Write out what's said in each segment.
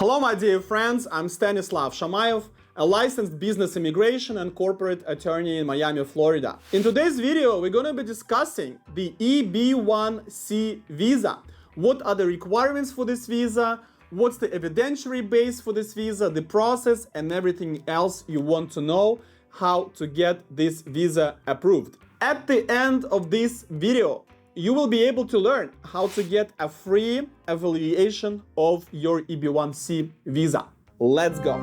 Hello, my dear friends. I'm Stanislav Shamayev, a licensed business immigration and corporate attorney in Miami, Florida. In today's video, we're going to be discussing the EB1C visa. What are the requirements for this visa? What's the evidentiary base for this visa, the process, and everything else you want to know how to get this visa approved. At the end of this video, you will be able to learn how to get a free evaluation of your EB1C visa. Let's go.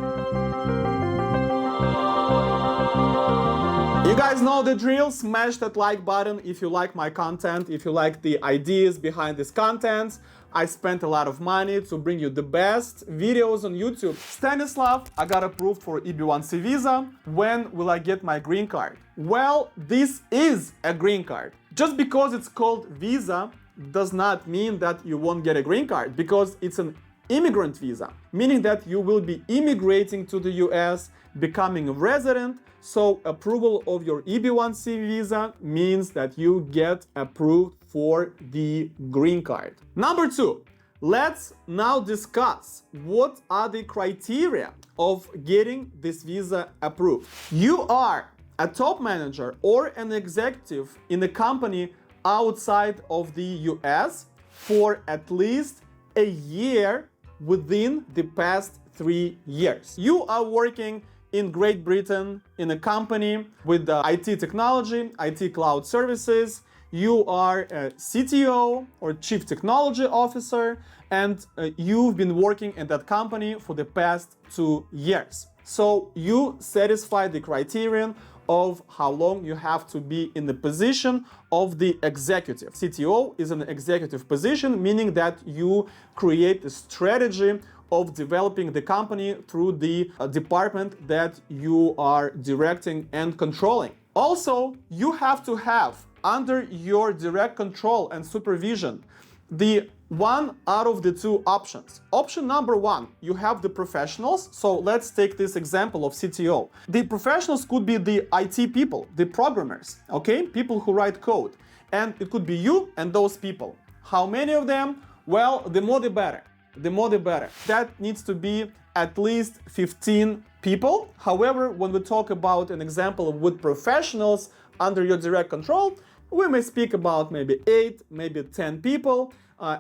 You guys know the drill. Smash that like button if you like my content, if you like the ideas behind this content. I spent a lot of money to bring you the best videos on YouTube. Stanislav, I got approved for EB1C visa. When will I get my green card? Well, this is a green card. Just because it's called visa does not mean that you won't get a green card, because it's an immigrant visa, meaning that you will be immigrating to the US, becoming a resident. So approval of your EB1C visa means that you get approved for the green card. Number two, let's now discuss what are the criteria of getting this visa approved. You are a top manager or an executive in a company outside of the US for at least a year within the past 3 years. You are working in Great Britain in a company with IT technology, IT cloud services. You are a CTO or Chief Technology Officer, and you've been working in that company for the past 2 years. So you satisfy the criterion of how long you have to be in the position of the executive. CTO is an executive position, meaning that you create a strategy of developing the company through the department that you are directing and controlling. Also, you have to have under your direct control and supervision the one out of the two options. Option number one, you have the professionals. So let's take this example of CTO. The professionals could be the IT people, the programmers, okay? People who write code. And it could be you and those people. How many of them? Well, the more the better. The more the better. That needs to be at least 15 people. However, when we talk about an example with professionals under your direct control, we may speak about maybe 8, maybe 10 people,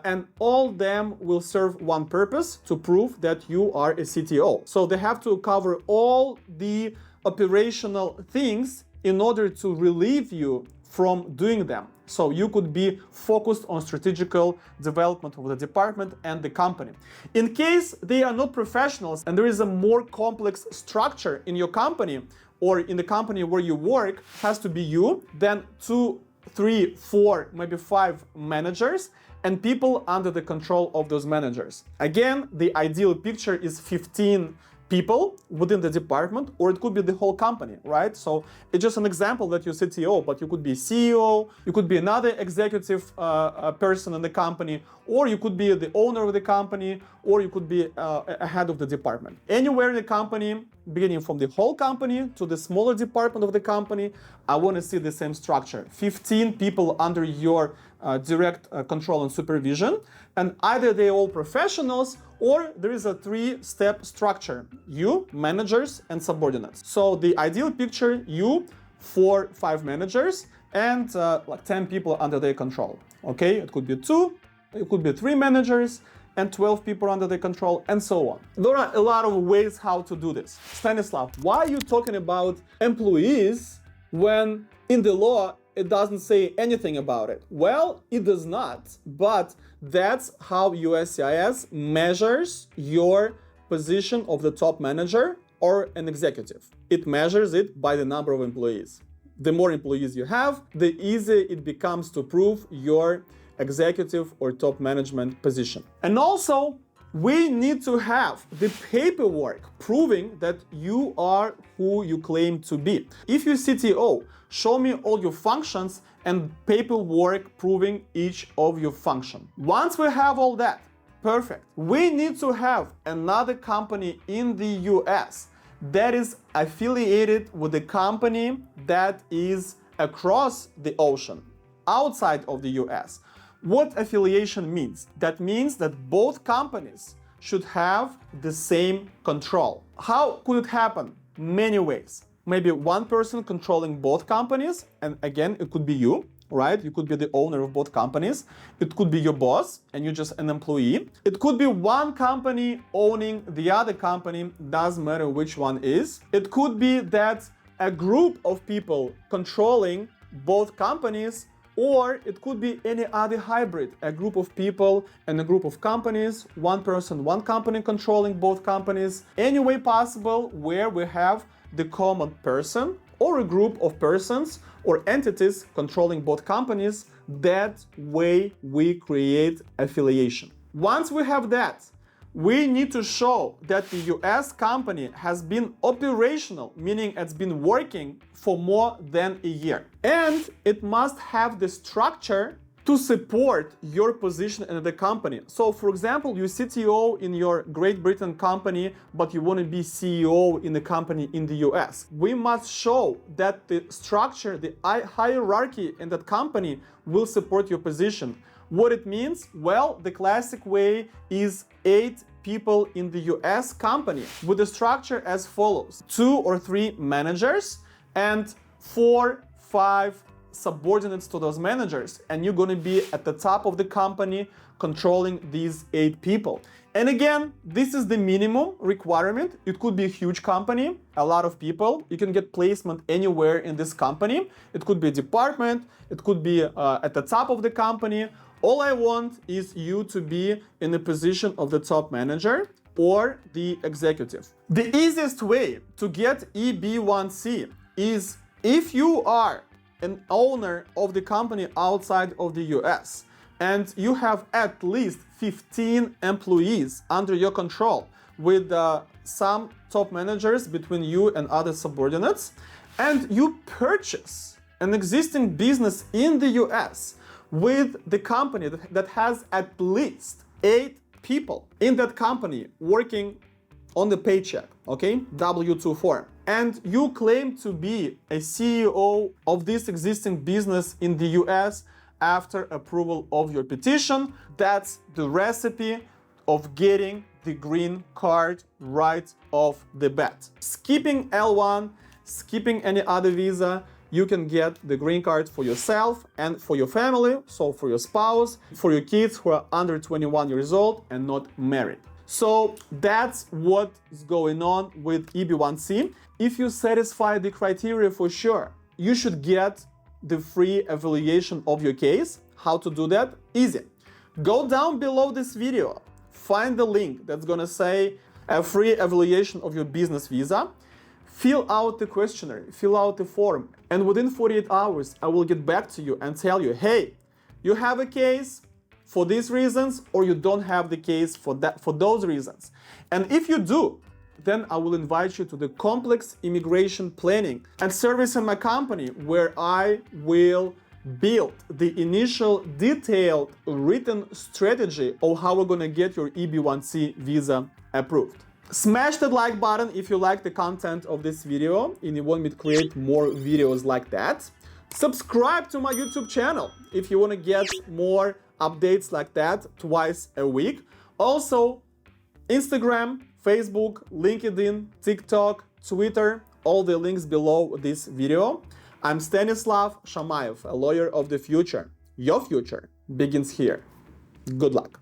and all them will serve one purpose: to prove that you are a CTO. So they have to cover all the operational things in order to relieve you from doing them. So you could be focused on strategical development of the department and the company. In case they are not professionals and there is a more complex structure in your company or in the company where you work, has to be you, then 2, 3, 4, maybe 5 managers and people under the control of those managers. Again, the ideal picture is 15 people within the department, or it could be the whole company, right? So it's just an example that you're CTO, but you could be CEO, you could be another executive person in the company, or you could be the owner of the company, or you could be a head of the department. Anywhere in the company, beginning from the whole company to the smaller department of the company, I want to see the same structure. 15 people under your direct control and supervision, and either they're all professionals or there is a 3-step structure: you, managers, and subordinates. So the ideal picture, you, 4, 5 managers, and like 10 people under their control. Okay, it could be 2, it could be 3 managers, and 12 people under their control, and so on. There are a lot of ways how to do this. Stanislav, why are you talking about employees when in the law it doesn't say anything about it? Well, it does not, but that's how USCIS measures your position of the top manager or an executive. It measures it by the number of employees. The more employees you have, the easier it becomes to prove your executive or top management position. And also, we need to have the paperwork proving that you are who you claim to be. If you're CTO, show me all your functions and paperwork proving each of your function. Once we have all that, perfect. We need to have another company in the US that is affiliated with the company that is across the ocean, outside of the US. What affiliation means? That means that both companies should have the same control. How could it happen? Many ways. Maybe one person controlling both companies, and again, it could be you, right? You could be the owner of both companies. It could be your boss, and you're just an employee. It could be one company owning the other company, doesn't matter which one is. It could be that a group of people controlling both companies, or it could be any other hybrid, a group of people and a group of companies, one person, one company controlling both companies. Any way possible where we have the common person or a group of persons or entities controlling both companies. That way we create affiliation. Once we have that, we need to show that the US company has been operational, meaning it's been working for more than a year. And it must have the structure to support your position in the company. So for example, you're CTO in your Great Britain company, but you want to be CEO in the company in the US. We must show that the structure, the hierarchy in that company will support your position. What it means? Well, the classic way is 8 people in the US company with the structure as follows: 2 or 3 managers and 4, 5 subordinates to those managers, and you're going to be at the top of the company controlling these 8 people. And again, this is the minimum requirement. It could be a huge company, a lot of people. You can get placement anywhere in this company. It could be a department, it could be at the top of the company. All I want is you to be in the position of the top manager or the executive. The easiest way to get EB1C is if you are an owner of the company outside of the US and you have at least 15 employees under your control with some top managers between you and other subordinates, and you purchase an existing business in the US with the company that has at least 8 people in that company working on the paycheck, okay, W-2 form, and you claim to be a CEO of this existing business in the US after approval of your petition, that's the recipe of getting the green card right off the bat. Skipping L1, skipping any other visa, you can get the green card for yourself and for your family, so for your spouse, for your kids who are under 21 years old and not married. So that's what is going on with EB1C. If you satisfy the criteria for sure, you should get the free evaluation of your case. How to do that? Easy. Go down below this video, find the link that's gonna say a free evaluation of your business visa. Fill out the questionnaire, fill out the form, and within 48 hours, I will get back to you and tell you, hey, you have a case for these reasons, or you don't have the case for those reasons. And if you do, then I will invite you to the complex immigration planning and service in my company, where I will build the initial detailed written strategy of how we're gonna get your EB1C visa approved. Smash that like button if you like the content of this video and you want me to create more videos like that. Subscribe to my YouTube channel if you want to get more updates like that twice a week. Also, Instagram, Facebook, LinkedIn, TikTok, Twitter, all the links below this video. I'm Stanislav Shamaev, a lawyer of the future. Your future begins here. Good luck.